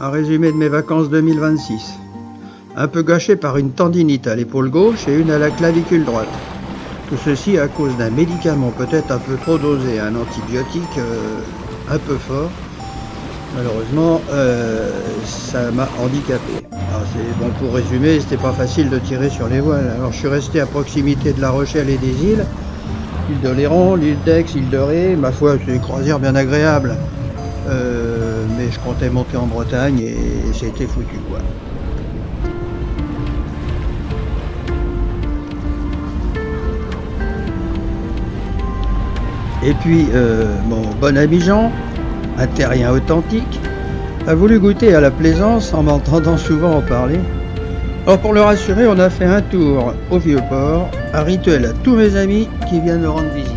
un résumé de mes vacances 2026. Un peu gâché par une tendinite à l'épaule gauche et une à la clavicule droite. Tout ceci à cause d'un médicament peut-être un peu trop dosé, un antibiotique un peu fort. Malheureusement, ça m'a handicapé. Alors c'est bon, pour résumer, c'était pas facile de tirer sur les voiles. Alors je suis resté à proximité de La Rochelle et des îles. L'île d'Oléron, l'île d'Aix, l'île de Ré. Ma foi, c'est une croisière bien agréable. Mais je comptais monter en Bretagne et c'était foutu, quoi. Et puis, mon bon ami Jean, un terrien authentique, a voulu goûter à la plaisance en m'entendant souvent en parler. Alors pour le rassurer, on a fait un tour au Vieux-Port, un rituel à tous mes amis qui viennent me rendre visite.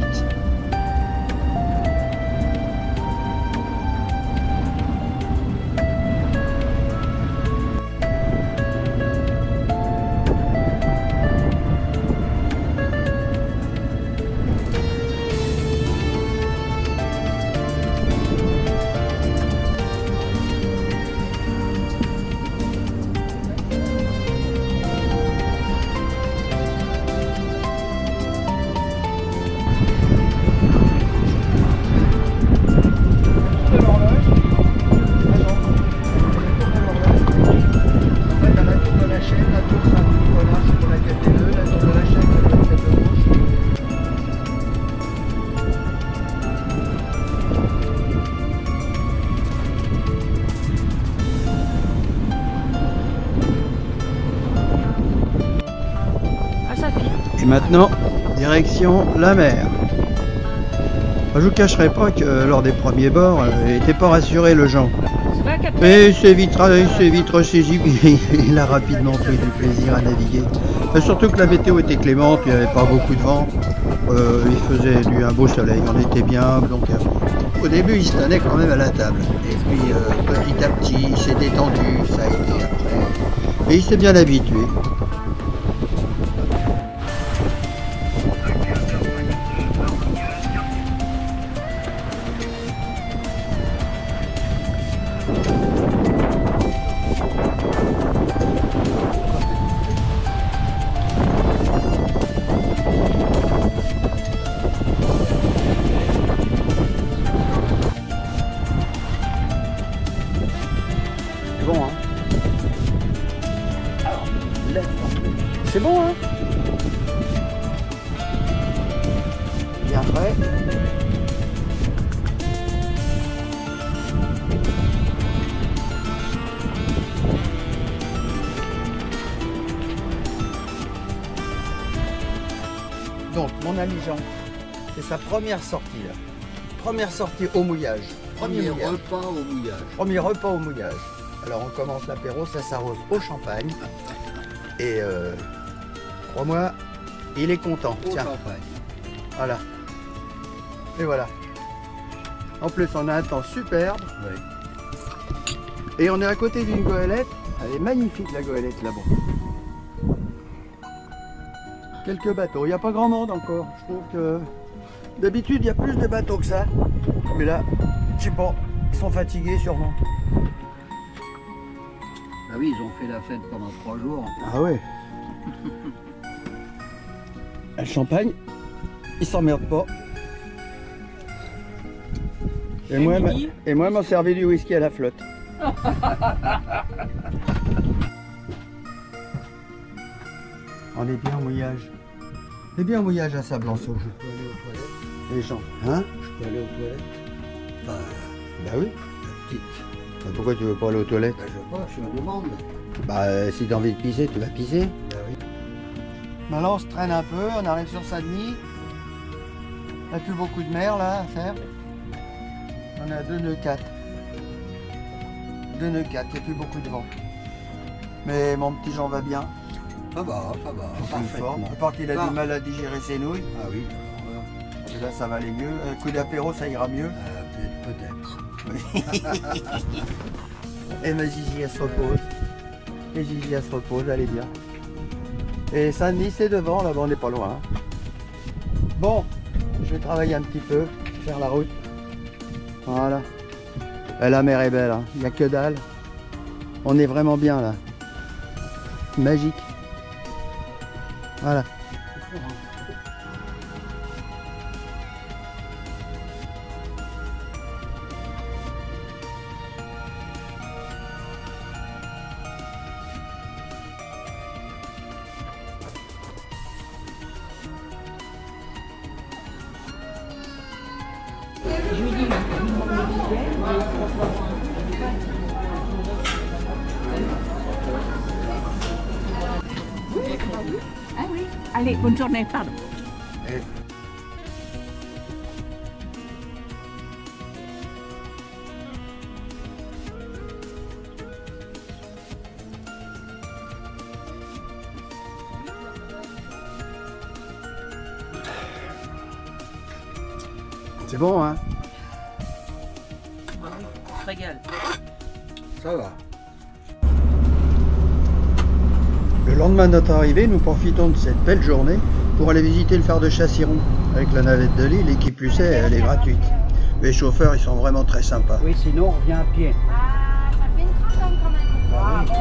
Et maintenant, direction la mer. Je vous cacherai pas que lors des premiers bords, il n'était pas rassuré le Jean. Mais c'est vite ressaisi, puis il a rapidement pris du plaisir à naviguer. Et surtout que la météo était clémente, il n'y avait pas beaucoup de vent. Il faisait un beau soleil, on était bien. Donc au début, il se tenait quand même à la table. Et puis petit à petit, il s'est détendu, ça a été après. Et il s'est bien habitué. C'est bon, hein? Alors, c'est bon, hein? Bien frais. Donc, mon ami Jean, c'est sa première sortie, là. Première sortie au mouillage. Premier repas au mouillage. Premier repas au mouillage. Alors on commence l'apéro, ça s'arrose au champagne. Et crois-moi, il est content. Au Tiens, champagne. voilà. Et voilà. En plus, on a un temps superbe. Oui. Et on est à côté d'une goélette. Elle est magnifique, la goélette là-bas. Quelques bateaux. Il n'y a pas grand monde encore. Je trouve que d'habitude, il y a plus de bateaux que ça. Mais là, je sais pas, ils sont fatigués sûrement. Ah oui, ils ont fait la fête pendant 3 jours. Ah ouais. Le champagne, il s'emmerde pas. Et moi, m'a servi du whisky à la flotte. On est bien au mouillage. On est bien au mouillage à Sablanceau. Je peux aller aux toilettes. Les gens, hein? Je peux aller aux toilettes. Bah oui. La petite. Bah, pourquoi tu veux pas aller aux toilettes? Bah, je sais pas, je suis en demande. Bah si t'as envie de pisser, tu vas pisser. Bah oui. Maintenant on se traîne un peu, on arrive sur Saint-Denis. Il n'y a plus beaucoup de mer là à faire. On a 2 nœuds 4. 2 nœuds 4, il n'y a plus beaucoup de vent. Mais mon petit Jean va bien. Ça va, parfaitement. À part qu'il a du mal à digérer ses nouilles. Ah oui, Et là ça va aller mieux. Un coup d'apéro ça ira mieux. peut-être. Et ma Gigi elle se repose. Et Gigi elle se repose, elle est bien. Et Saint-Denis c'est devant, là-bas on n'est pas loin. Bon, je vais travailler un petit peu, faire la route. Voilà. Et la mer est belle, hein. Il n'y a que dalle. On est vraiment bien là. Magique. Voilà. Je lui dis, il me manque le billet, ah oui. Allez, bonne journée, pardon. C'est bon, hein? On se régale. Ça va. Le lendemain de notre arrivée, nous profitons de cette belle journée pour aller visiter le phare de Chassiron. Avec la navette de Lille et qui plus est, elle est gratuite. Les chauffeurs, ils sont vraiment très sympas. Oui, sinon on revient à pied. Ah, ça fait une trentaine quand même. Bah oui.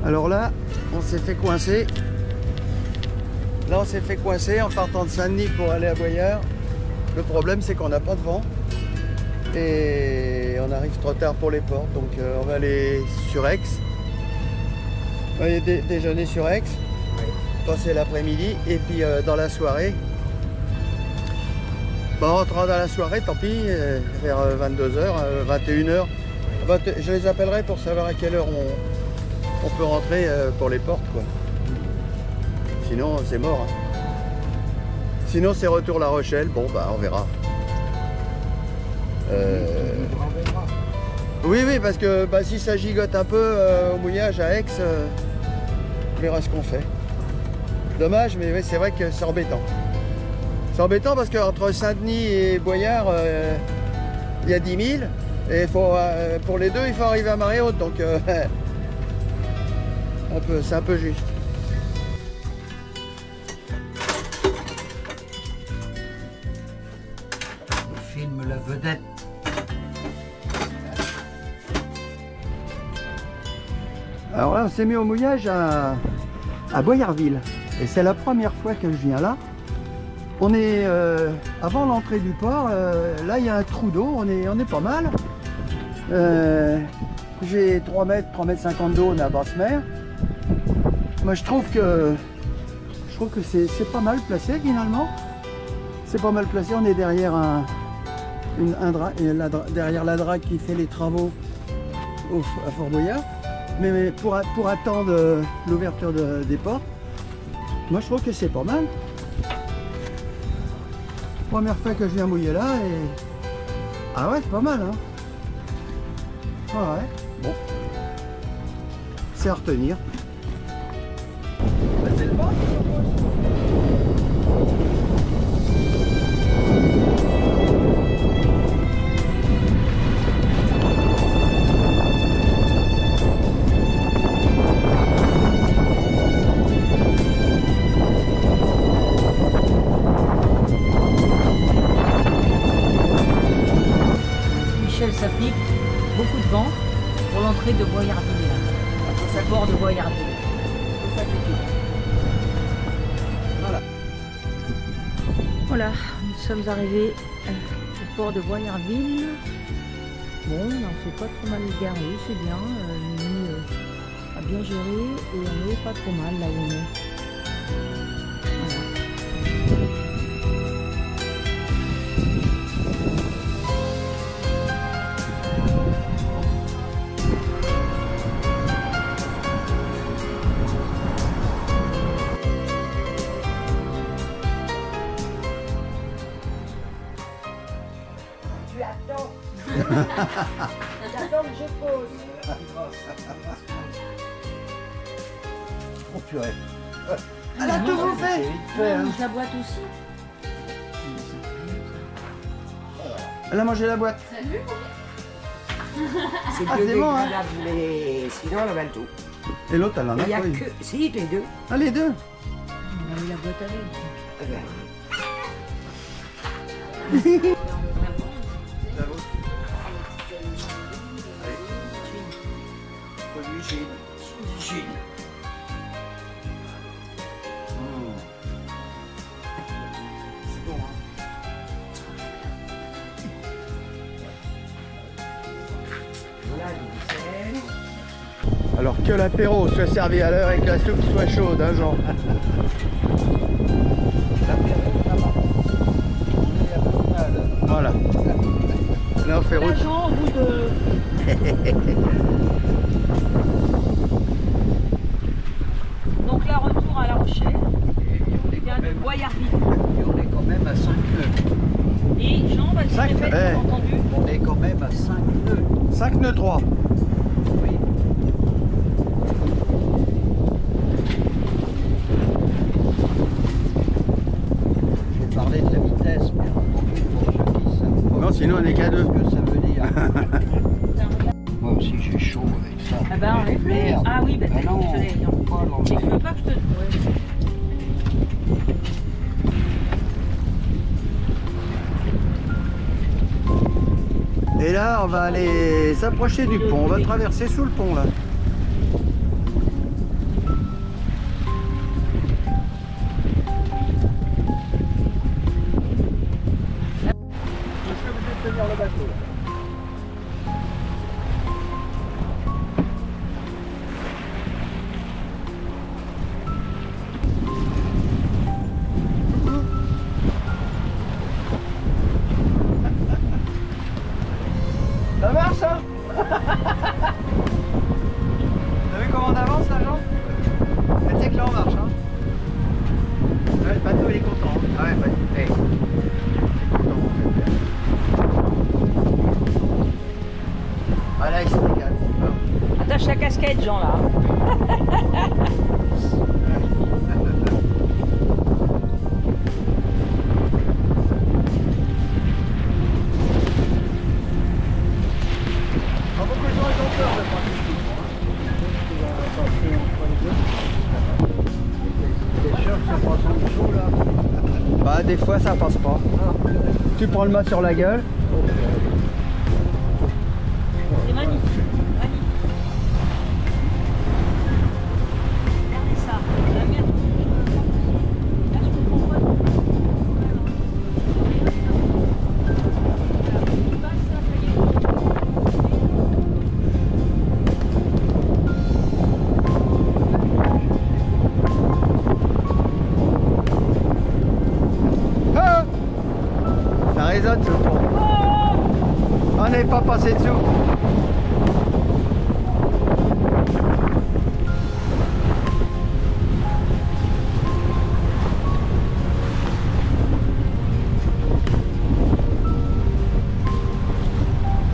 Alors là, on s'est fait coincer. Là, on s'est fait coincer en partant de Saint-Denis pour aller à Boyard. Le problème, c'est qu'on n'a pas de vent. Et on arrive trop tard pour les portes. Donc, on va aller sur Aix. On va aller déjeuner sur Aix. Passer l'après-midi. Et puis, dans la soirée. Bon, en rentrant dans la soirée, tant pis, vers 22h, 21h. Je les appellerai pour savoir à quelle heure on peut rentrer pour les portes, quoi. Sinon, c'est mort. Hein. Sinon, c'est retour La Rochelle. Bon, bah, on verra. Oui, oui, parce que bah, si ça gigote un peu au mouillage à Aix, on verra ce qu'on fait. Dommage, mais oui, c'est vrai que c'est embêtant. C'est embêtant parce qu'entre Saint-Denis et Boyard, il y a 10 000. Et pour les deux, il faut arriver à marée haute. Donc, c'est un peu juste. On filme la vedette. Alors là, on s'est mis au mouillage à Boyardville. Et c'est la première fois que je viens là. On est avant l'entrée du port. Là, il y a un trou d'eau. On est pas mal. J'ai 3 mètres 50 d'eau à basse mer. Moi, je trouve que c'est pas mal placé finalement. C'est pas mal placé. On est derrière derrière la drague qui fait les travaux à Fort Boyard. Mais pour attendre l'ouverture des portes, moi je trouve que c'est pas mal. Première fois que je viens mouiller là et... Ah ouais, c'est pas mal, hein. Ah ouais, bon. C'est à retenir. Bah, c'est le bas. Ça pique, beaucoup de vent pour l'entrée de Boyardville, à bord de Boyardville. C'est ça qui est. Voilà. Voilà, nous sommes arrivés au port de Boyardville. Bon, on ne fait pas trop mal garé, c'est bien. Nous a bien géré et on n'est pas trop mal là où on est. Voilà. J'attends que je pose. Oh purée. Elle a tout bouffé. C'est vite fait, hein. La boîte aussi. Elle a mangé la boîte. C'est Ah, c'est bon, hein. biodégradable, mais sinon elle avale tout. Et l'autre, elle en a Il y a pas eu. que... Si, les deux. Ah, les deux. On a eu la boîte avec. Eh ben, Produit Chine. Chine. c'est bon, hein. Voilà, du sel. Alors que l'apéro soit servi à l'heure et que la soupe soit chaude, hein, Jean. L'apéro, ça va. On est à peu mal. Voilà. Là, on fait route. L'agent au bout de... Donc là, retour à La Rochelle. Et on est Il y a quand de même, Boyarville. et on est quand même à 5 nœuds. Et Jean, vas-y, Cinq, répète, eh. t'as entendu? On est quand même à 5 nœuds. 5 nœuds 3. Oui. J'ai parlé de la vitesse, bien entendu, pour ceux qui savent pas. Non, sinon, on est qu'à deux. Ce que ça veut dire. Moi aussi j'ai chaud avec ça. Ah bah, on est plus. Merde. Ah oui, bah, Ah non, désolé. faut pas Tu l'enlever. veux pas que je te... Ouais. Et là, on va aller s'approcher du pont. On va traverser sous le pont, là. Est-ce que vous êtes tenir le bateau là? Ça marche, ça. T'as vu comment on avance, là, Jean? Tu sais que là, on marche, hein. Ouais, le bateau, il est content. Hein. Ah ouais, bah, hey. Ah là, il se régale. Attache la casquette, Jean, là. Beaucoup de gens, ils ont peur de prendre T'es sûr que ça passe en dessous là? Bah, des fois, ça passe pas. Tu prends le mât sur la gueule. C'est magnifique. Magnifique. Regardez ça. La mer. Là, je comprends pas. Tu passes, ça y est. Ah, ça résonne, ce pont. On n'est pas passé dessous.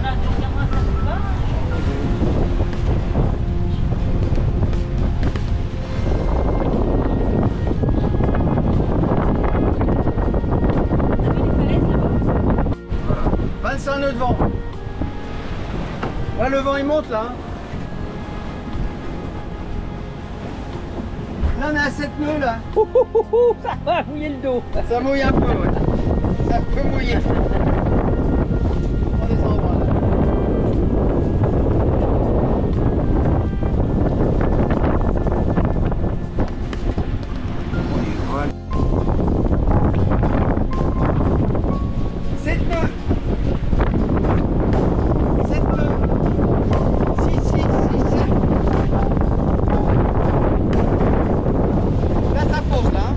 Là, tu regarderas ça se va. T'as vu les falaises là-bas? 25 nœuds de vent. Là, le vent, il monte, là. Hein. Là, on est à 7 nœuds, là. Ça va mouiller le dos. Ça mouille un peu, ouais. Ça peut mouiller. On descend droit, là. Voilà. 7 nœuds. 7 nœuds. 6, 6, 6, 7. Là, ça pose, là. Hein.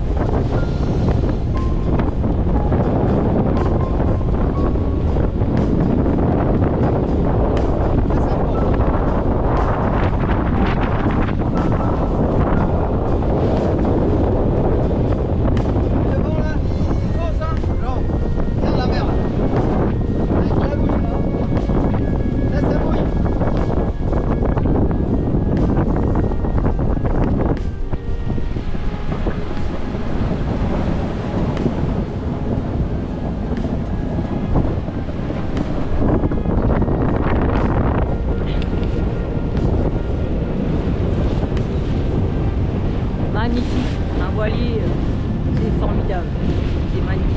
Un voilier, c'est formidable, c'est magnifique.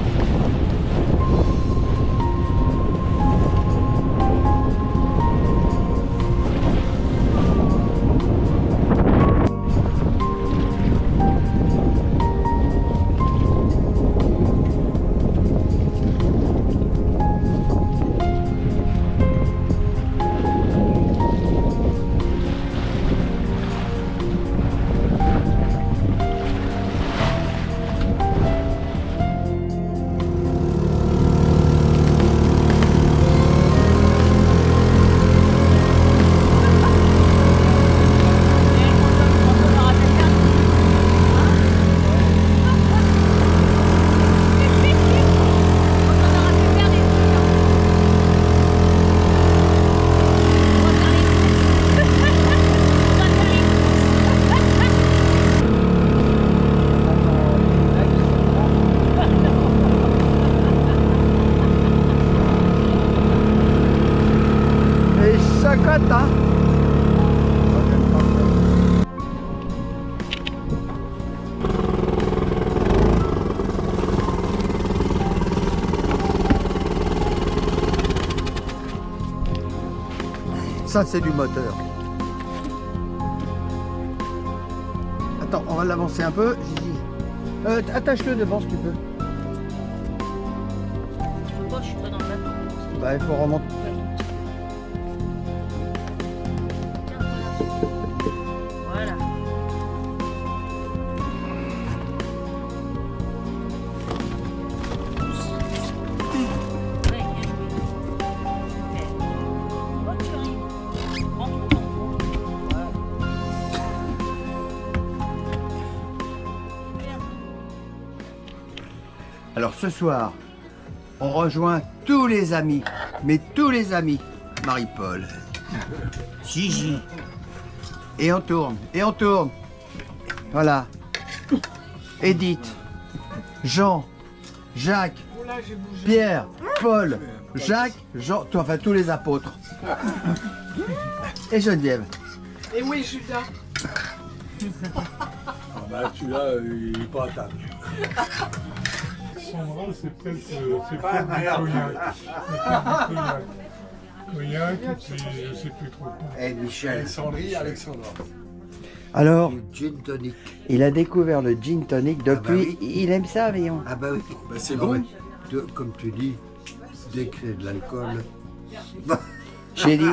Ça, c'est du moteur. Attends, on va l'avancer un peu. Gigi. Attache-le devant si tu peux. Je peux pas, je suis pas dans le bateau. Bah, il faut remonter. Voilà. Ouais, bien joué. Super. Oh, tu arrives. Prends ton temps. Voilà. Alors ce soir, on rejoint tous les amis, mais tous les amis. Marie-Paul, Gigi, et on tourne, et on tourne. Voilà. Edith, Jean, Jacques, Pierre, Paul, Jacques, Jean, toi, enfin tous les apôtres. Et Geneviève. Et oui, Judas. Ah bah celui-là, il est pas à table. Sandra, c'est peut-être du cognac. Cognac, et puis je sais plus trop. Et Michel, Alexandrie, Alexandra. Alors, le gin tonic. il a découvert le gin tonic depuis. Ah bah oui. Il aime ça, Villon. Ah bah oui. Bah c'est Non, bon. mais comme tu dis, dès que c'est de l'alcool. J'ai dit,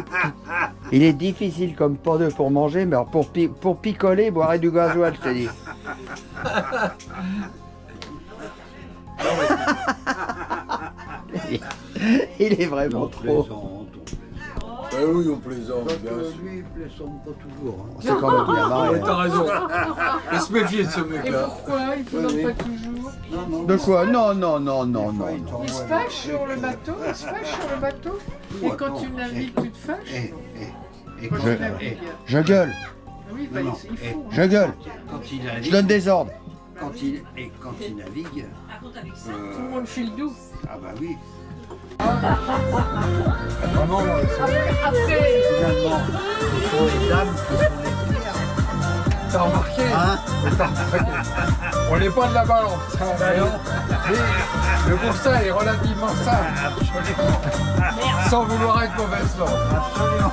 il est difficile comme pas deux pour manger, mais alors pour picoler, boire du gasoil, je t'ai dit. Il est vraiment trop. Bah oui, on plaisante, bien sûr. Lui, il plaisante pas toujours. C'est quand même bien marré. Ouais, t'as raison. Faut se méfier de ce Et mec-là. pourquoi il ne plaisante pas toujours? De quoi? Non, non, non, non, non. Il se fâche sur le bateau? Il se fâche sur le bateau? Et quand tu navigues, tu te fâches? Et Quand quand, tu navigues. Je gueule, Oui, bah, non, il faut. je gueule, quand il je navigue, donne des ordres. quand il navigue, Tout le monde file doux. ah bah oui. Vraiment, Après, Finalement, ce sont les dames qui sont les pires. t'as remarqué Hein? On n'est pas de la balance. Hein, mais le constat est relativement simple. Sans vouloir être mauvaise langue. Absolument.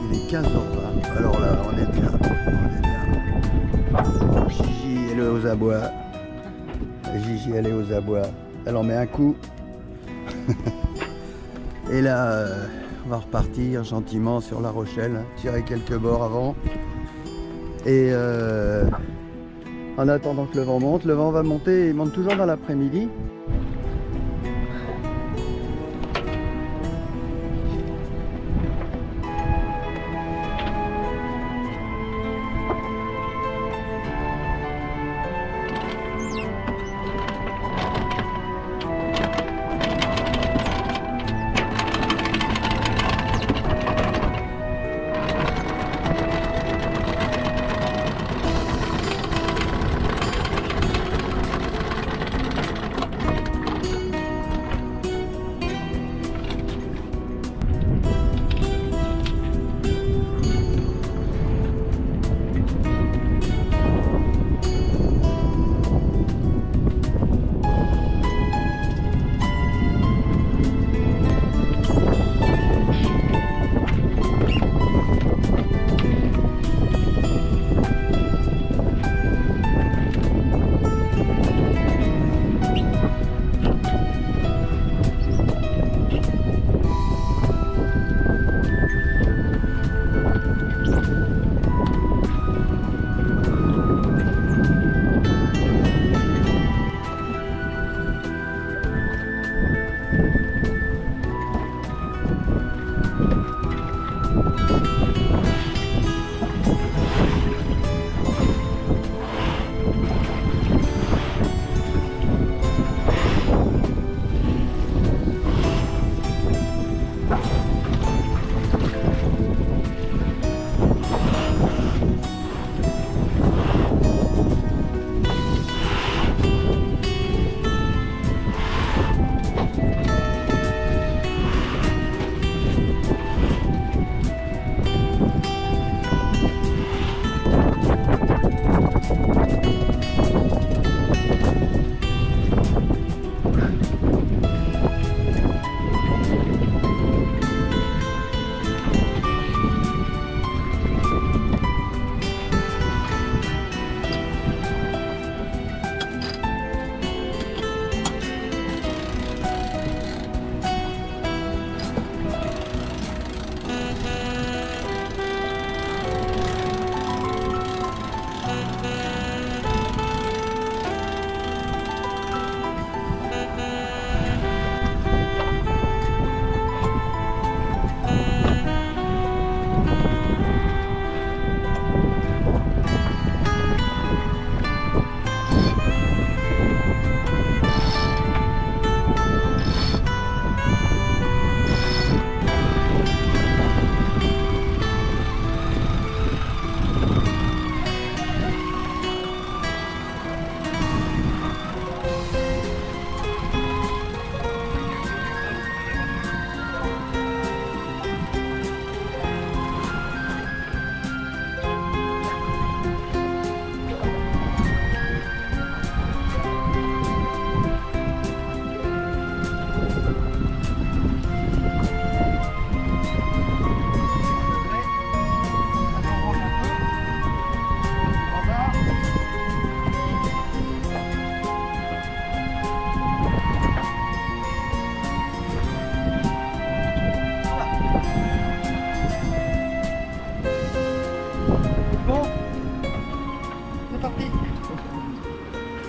Il est 15h20. Alors là, on est bien. On est bien. Gigi, elle est aux abois. Gigi, elle est aux abois. Elle en met un coup. Et là, on va repartir gentiment sur La Rochelle. Tirer quelques bords avant. Et en attendant que le vent va monter. Il monte toujours dans l'après-midi.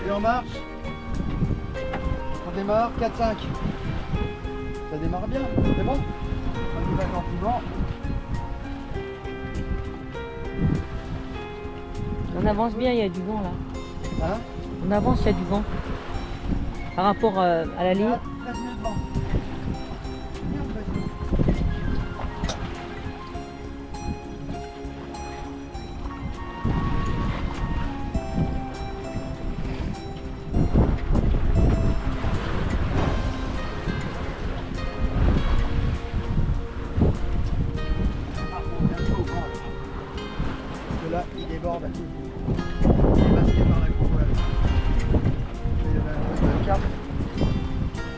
Et on marche. On démarre, 4-5. Ça démarre bien, c'est bon. On y va gentiment. On avance bien, il y a du vent là. Hein? On avance, il y a du vent. Par rapport à la ligne. 13 minutes de vent. Là, il déborde à tout. Il est passé par la courroie. Il y avait un truc de cap.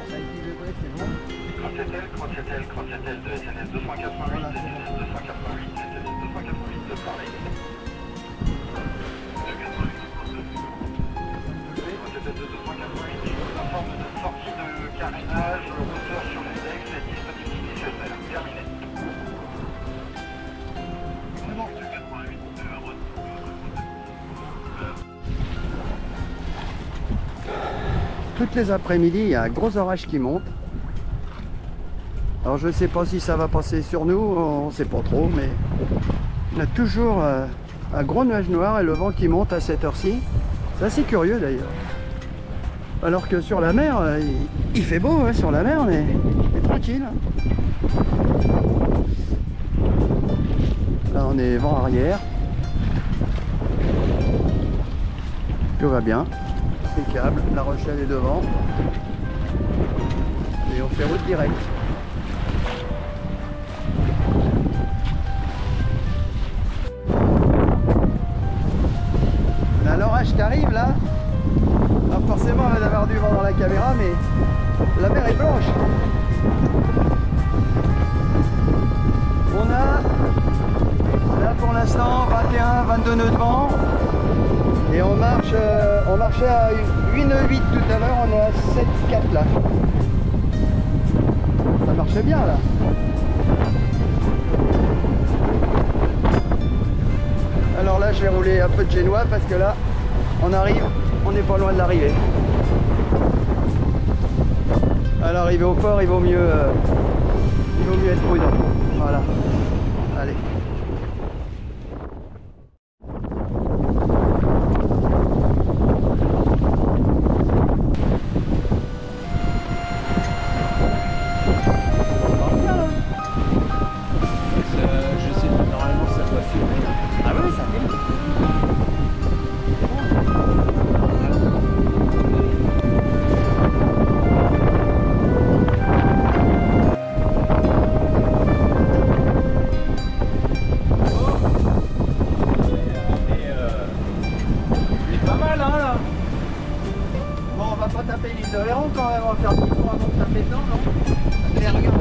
Avec 10 degrés, c'est bon. Crocettel de SNS 288, Voilà, c'est SNS 288, SNS 288 de Paris. Crocettel de 288, la forme de sortie de carénage, hauteur sur l'index et disponibilité chauffeur. Terminé. C'est bon. Toutes les après-midi, il y a un gros orage qui monte. Alors je ne sais pas si ça va passer sur nous, on ne sait pas trop, mais on a toujours un gros nuage noir et le vent qui monte à cette heure-ci. C'est assez curieux d'ailleurs. Alors que sur la mer, il fait beau, hein, sur la mer on est tranquille. Là on est vent arrière. Tout va bien. Impeccable, La Rochelle est devant. Et on fait route directe. On a l'orage qui arrive là. Alors forcément on va avoir du vent dans la caméra, mais la mer est blanche. On a là pour l'instant 21-22 nœuds de vent. Et on marchait à 8 nœuds 8 tout à l'heure, on est à 7,4 là. Ça marchait bien là. Alors là je vais rouler un peu de génois parce que là on arrive, on n'est pas loin de l'arrivée. À l'arrivée au port il vaut mieux être prudent. Voilà. Allez. Je sais, normalement ça doit filmer. Ah ouais, ça filme. C'est pas mal hein là. Bon, on va pas taper l'île de Léron quand même, on va faire 10 fois avant de taper dedans, non? Allez, regarde.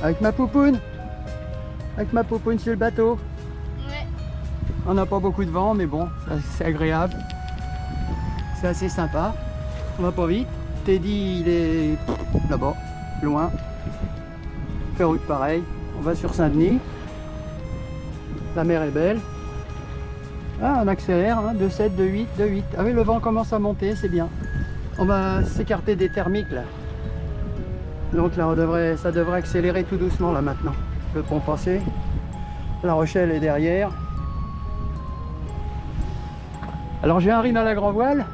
Avec ma poupoune. Avec ma poupoune sur le bateau. Ouais. On n'a pas beaucoup de vent, mais bon, c'est agréable. C'est assez sympa. On va pas vite. Teddy, il est là-bas, loin. Fait route pareil. On va sur Saint-Denis. La mer est belle. Ah, on accélère, hein, 2,7, 2,8, 2,8. Ah oui, le vent commence à monter, c'est bien. On va s'écarter des thermiques là. Donc là, ça devrait accélérer tout doucement là maintenant. Le pont passé. La Rochelle est derrière. Alors j'ai un rime à la grand voile.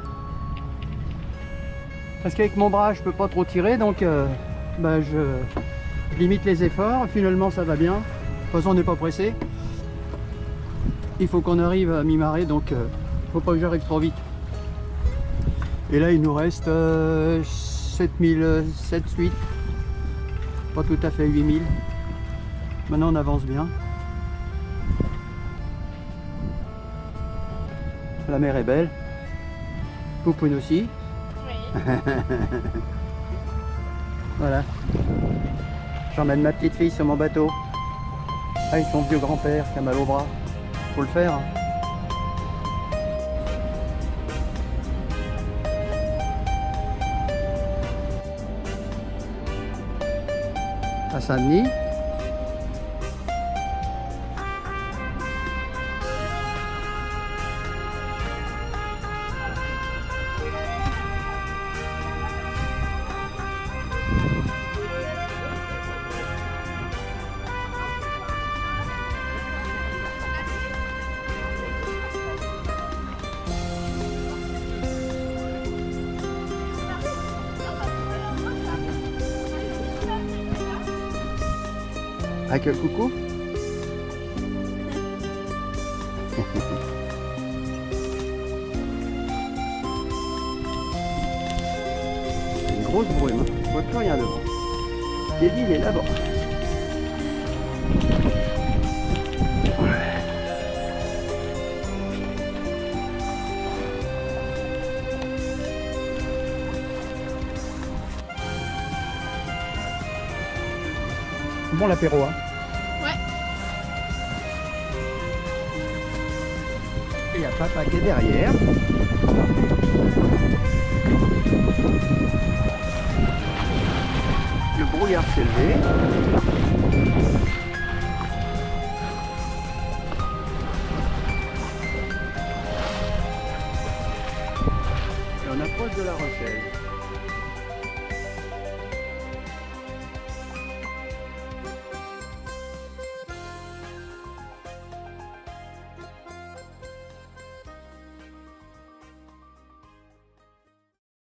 Parce qu'avec mon bras, je peux pas trop tirer, donc je limite les efforts. Finalement, ça va bien. De toute façon, on n'est pas pressé. Il faut qu'on arrive à mi-marée, donc faut pas que j'arrive trop vite. Et là, il nous reste 7000, 7, 8. Pas tout à fait 8000. Maintenant, on avance bien. La mer est belle. Poupoune aussi. Oui. Voilà. J'emmène ma petite fille sur mon bateau. Avec son vieux grand-père qui a mal au bras. Faut le faire. Hein. À Saint-Denis. Avec le coucou. Une grosse brume, je vois plus rien devant. Teddy, il est là-bas. Bon l'apéro, hein. Ouais. Et il y a papa qui est derrière. Le brouillard s'est levé. Et on approche de la Rochelle.